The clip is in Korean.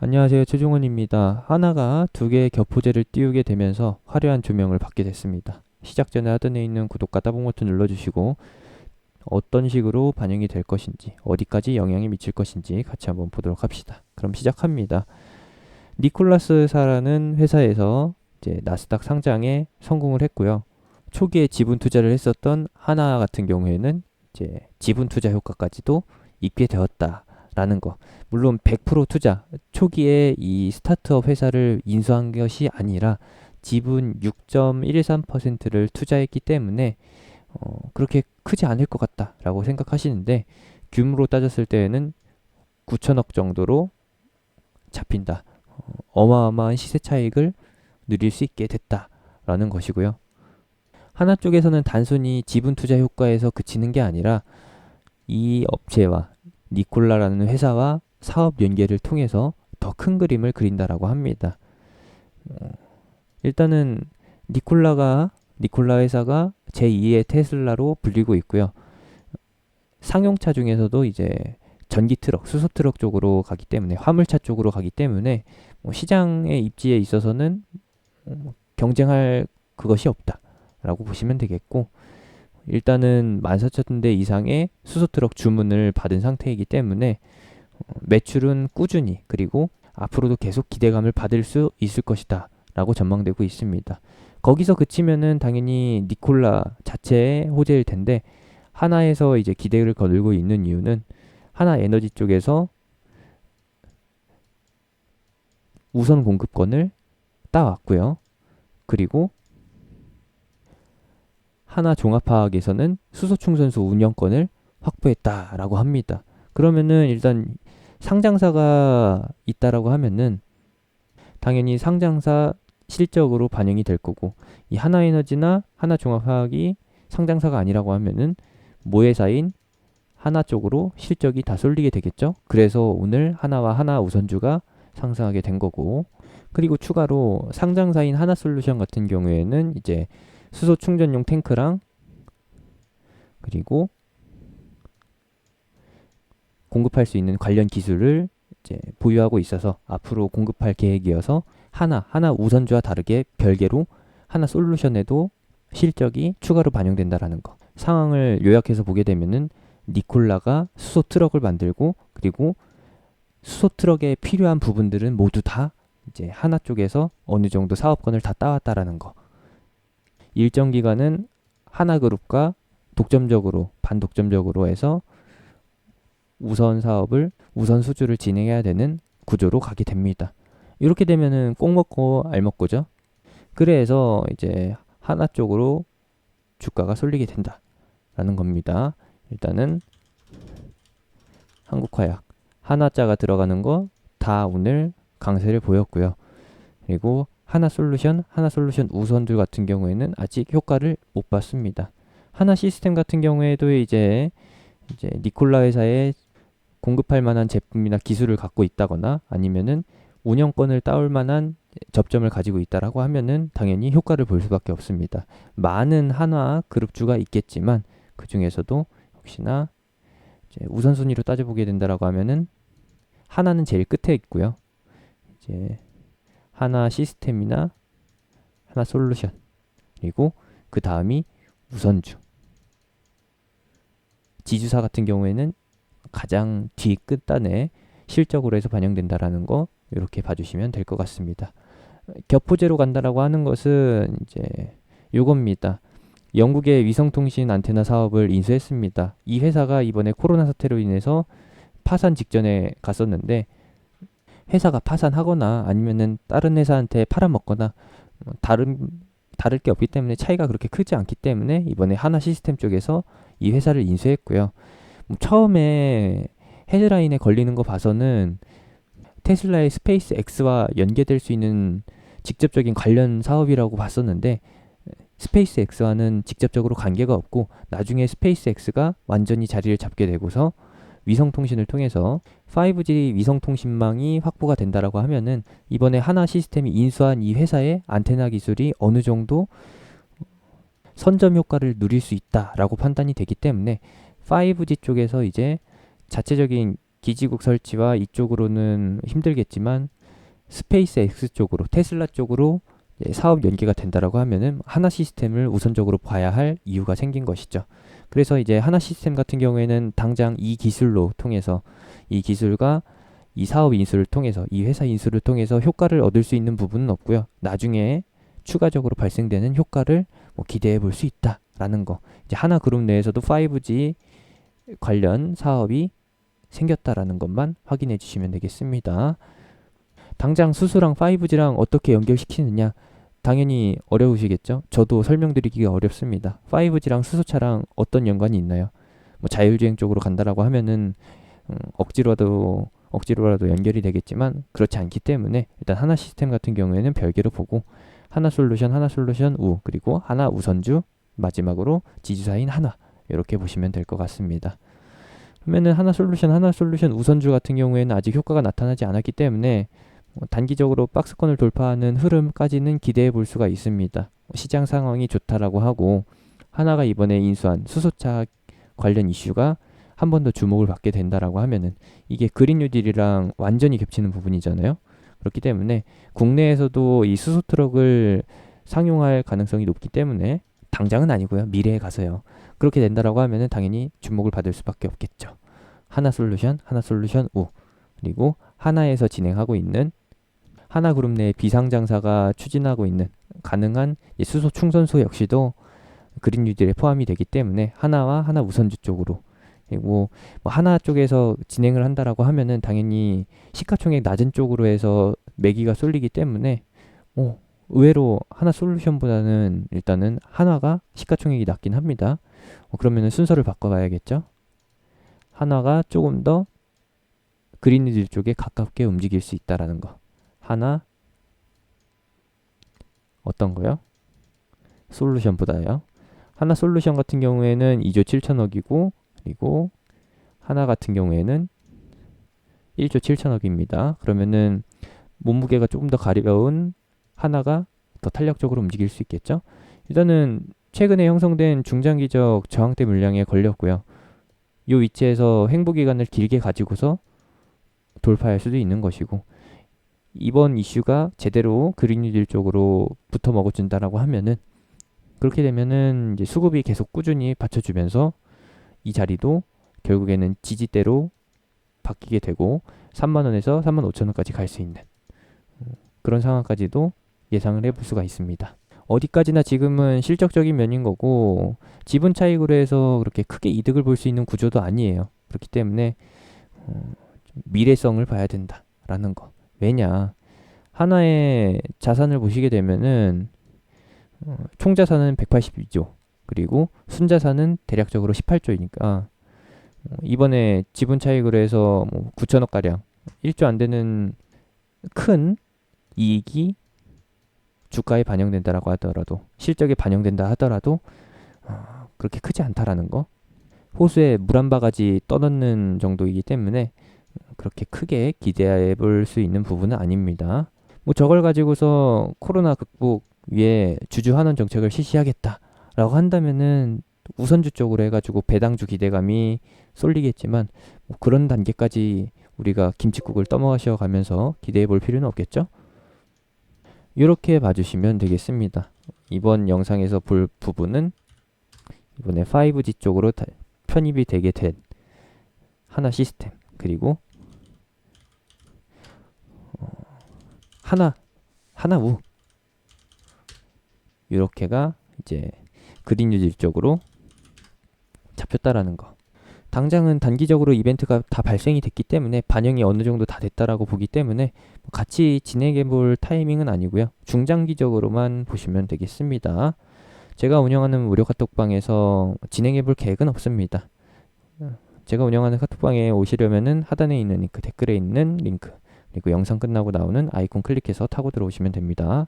안녕하세요. 최종원입니다. 하나가 두 개의 겹포제를 띄우게 되면서 화려한 조명을 받게 됐습니다. 시작 전에 하단에 있는 구독과 따봉 버튼 눌러주시고 어떤 식으로 반영이 될 것인지, 어디까지 영향이 미칠 것인지 같이 한번 보도록 합시다. 그럼 시작합니다. 니콜라스사라는 회사에서 이제 나스닥 상장에 성공을 했고요. 초기에 지분 투자를 했었던 하나 같은 경우에는 이제 지분 투자 효과까지도 있게 되었다라는 거. 물론 100% 투자, 초기에 이 스타트업 회사를 인수한 것이 아니라 지분 6.13%를 투자했기 때문에 그렇게 크지 않을 것 같다라고 생각하시는데, 규모로 따졌을 때에는 9천억 정도로 잡힌다. 어마어마한 시세 차익을 누릴 수 있게 됐다라는 것이고요. 하나 쪽에서는 단순히 지분 투자 효과에서 그치는 게 아니라 이 업체와 니콜라라는 회사와 사업 연계를 통해서 더 큰 그림을 그린다라고 합니다. 일단은 니콜라 회사가 제2의 테슬라로 불리고 있고요. 상용차 중에서도 이제 전기 트럭, 수소 트럭 쪽으로 가기 때문에, 화물차 쪽으로 가기 때문에 시장의 입지에 있어서는 경쟁할 그것이 없다라고 보시면 되겠고, 일단은 14,000대 이상의 수소 트럭 주문을 받은 상태이기 때문에 매출은 꾸준히, 그리고 앞으로도 계속 기대감을 받을 수 있을 것이다 라고 전망되고 있습니다. 거기서 그치면은 당연히 니콜라 자체의 호재일 텐데, 하나에서 이제 기대를 거들고 있는 이유는 하나 에너지 쪽에서 우선 공급권을 따왔고요. 그리고 하나 종합화학에서는 수소 충전소 운영권을 확보했다라고 합니다. 그러면은 일단 상장사가 있다라고 하면은 당연히 상장사 실적으로 반영이 될 거고, 이 하나에너지나 하나종합화학이 상장사가 아니라고 하면은 모회사인 하나 쪽으로 실적이 다 쏠리게 되겠죠. 그래서 오늘 하나와 하나우선주가 상승하게 된 거고, 그리고 추가로 상장사인 하나솔루션 같은 경우에는 이제 수소 충전용 탱크랑, 그리고 공급할 수 있는 관련 기술을 이제 보유하고 있어서 앞으로 공급할 계획이어서 하나 우선주와 다르게 별개로 하나 솔루션에도 실적이 추가로 반영된다라는 거. 상황을 요약해서 보게 되면은 니콜라가 수소 트럭을 만들고, 그리고 수소 트럭에 필요한 부분들은 모두 다 이제 하나 쪽에서 어느 정도 사업권을 다 따왔다라는 거. 일정 기간은 하나그룹과 독점적으로, 반독점적으로 해서 우선 사업을, 우선 수주를 진행해야 되는 구조로 가게 됩니다. 이렇게 되면은 꼭 먹고 알 먹고죠. 그래서 이제 하나 쪽으로 주가가 쏠리게 된다라는 겁니다. 일단은 한국화약 하나자가 들어가는 거 다 오늘 강세를 보였고요. 그리고 하나솔루션 우선들 같은 경우에는 아직 효과를 못 봤습니다. 하나 시스템 같은 경우에도 이제 니콜라 회사에 공급할 만한 제품이나 기술을 갖고 있다거나 아니면은 운영권을 따올 만한 접점을 가지고 있다라고 하면은 당연히 효과를 볼 수밖에 없습니다. 많은 하나 그룹주가 있겠지만 그 중에서도 혹시나 이제 우선순위로 따져보게 된다라고 하면은 하나는 제일 끝에 있고요. 이제 하나 시스템이나 하나 솔루션, 그리고 그 다음이 우선주. 지주사 같은 경우에는 가장 뒤 끝단에 실적으로 해서 반영된다라는 거 이렇게 봐주시면 될 것 같습니다. 겹포제로 간다라고 하는 것은 이제 요겁니다. 영국의 위성통신 안테나 사업을 인수했습니다. 이 회사가 이번에 코로나 사태로 인해서 파산 직전에 갔었는데, 회사가 파산하거나 아니면은 다른 회사한테 팔아먹거나 다를 게 없기 때문에, 차이가 그렇게 크지 않기 때문에 이번에 하나 시스템 쪽에서 이 회사를 인수했고요. 처음에 헤드라인에 걸리는 거 봐서는 테슬라의 스페이스 X와 연계될 수 있는 직접적인 관련 사업이라고 봤었는데, 스페이스 X와는 직접적으로 관계가 없고 나중에 스페이스 X가 완전히 자리를 잡게 되고서 위성통신을 통해서 5G 위성통신망이 확보가 된다라고 하면은 이번에 하나 시스템이 인수한 이 회사의 안테나 기술이 어느 정도 선점 효과를 누릴 수 있다라고 판단이 되기 때문에 5G 쪽에서 이제 자체적인 기지국 설치와 이쪽으로는 힘들겠지만 스페이스 X 쪽으로 테슬라 쪽으로 사업 연계가 된다라고 하면은 하나 시스템을 우선적으로 봐야 할 이유가 생긴 것이죠. 그래서 이제 하나 시스템 같은 경우에는 당장 이 기술로 통해서 이 기술과 이 사업 인수를 통해서 이 회사 인수를 통해서 효과를 얻을 수 있는 부분은 없고요. 나중에 추가적으로 발생되는 효과를 뭐 기대해 볼 수 있다라는 거. 이제 하나 그룹 내에서도 5G 관련 사업이 생겼다라는 것만 확인해 주시면 되겠습니다. 당장 수소랑 5G랑 어떻게 연결시키느냐? 당연히 어려우시겠죠? 저도 설명드리기가 어렵습니다. 5G랑 수소차랑 어떤 연관이 있나요? 뭐 자율주행 쪽으로 간다라고 하면은 억지로라도 연결이 되겠지만 그렇지 않기 때문에 일단 하나 시스템 같은 경우에는 별개로 보고 하나 솔루션 우 그리고 하나 우선주 마지막으로 지주사인 하나 이렇게 보시면 될 것 같습니다. 그러면은 하나 솔루션 우선주 같은 경우에는 아직 효과가 나타나지 않았기 때문에 단기적으로 박스권을 돌파하는 흐름까지는 기대해 볼 수가 있습니다. 시장 상황이 좋다라고 하고 하나가 이번에 인수한 수소차 관련 이슈가 한 번 더 주목을 받게 된다라고 하면은 이게 그린 뉴딜이랑 완전히 겹치는 부분이잖아요. 그렇기 때문에 국내에서도 이 수소 트럭을 상용할 가능성이 높기 때문에 당장은 아니고요. 미래에 가서요. 그렇게 된다라고 하면은 당연히 주목을 받을 수밖에 없겠죠. 하나 솔루션 우 그리고 하나에서 진행하고 있는 하나그룹 내 비상장사가 추진하고 있는 가능한 수소 충전소 역시도 그린 뉴딜에 포함이 되기 때문에 하나와 하나 우선주 쪽으로 그리고 뭐 하나 쪽에서 진행을 한다라고 하면은 당연히 시가총액 낮은 쪽으로 해서 매기가 쏠리기 때문에 의외로 하나 솔루션보다는 일단은 한화가 시가총액이 낮긴 합니다. 그러면은 순서를 바꿔봐야겠죠. 한화가 조금 더 그린 뉴딜 쪽에 가깝게 움직일 수 있다라는 거. 하나 어떤 거요? 솔루션보다요. 하나 솔루션 같은 경우에는 2조 7천억이고 그리고 하나 같은 경우에는 1조 7천억입니다. 그러면은 몸무게가 조금 더 가벼운 하나가 더 탄력적으로 움직일 수 있겠죠. 일단은 최근에 형성된 중장기적 저항대 물량에 걸렸고요. 이 위치에서 횡보 기간을 길게 가지고서 돌파할 수도 있는 것이고 이번 이슈가 제대로 그린 뉴딜 쪽으로 붙어 먹어준다라고 하면은 그렇게 되면은 이제 수급이 계속 꾸준히 받쳐주면서 이 자리도 결국에는 지지대로 바뀌게 되고 3만 원에서 3만 5천 원까지 갈 수 있는 그런 상황까지도 예상을 해볼 수가 있습니다. 어디까지나 지금은 실적적인 면인 거고 지분 차익으로 해서 그렇게 크게 이득을 볼 수 있는 구조도 아니에요. 그렇기 때문에 미래성을 봐야 된다라는 거. 왜냐 하나의 자산을 보시게 되면은 총자산은 182조 그리고 순자산은 대략적으로 18조이니까 이번에 지분 차익으로 해서 뭐 9천억 가량 1조 안 되는 큰 이익이 주가에 반영된다라고 하더라도 실적에 반영된다 하더라도 그렇게 크지 않다라는 거. 호수에 물 한 바가지 떠넣는 정도이기 때문에 그렇게 크게 기대해 볼 수 있는 부분은 아닙니다. 뭐 저걸 가지고서 코로나 극복 위에 주주환원 정책을 실시하겠다라고 한다면은 우선주 쪽으로 해가지고 배당주 기대감이 쏠리겠지만 뭐 그런 단계까지 우리가 김칫국을 떠먹으셔 가면서 기대해 볼 필요는 없겠죠? 이렇게 봐주시면 되겠습니다. 이번 영상에서 볼 부분은 이번에 5G 쪽으로 편입이 되게 된 하나 시스템 그리고 하나우 이렇게가 이제 그린 뉴딜 쪽으로 잡혔다라는 거. 당장은 단기적으로 이벤트가 다 발생이 됐기 때문에 반영이 어느 정도 다 됐다라고 보기 때문에 같이 진행해 볼 타이밍은 아니고요. 중장기적으로만 보시면 되겠습니다. 제가 운영하는 무료 카톡방에서 진행해 볼 계획은 없습니다. 제가 운영하는 카톡방에 오시려면은 하단에 있는 링크, 댓글에 있는 링크, 그리고 영상 끝나고 나오는 아이콘 클릭해서 타고 들어오시면 됩니다.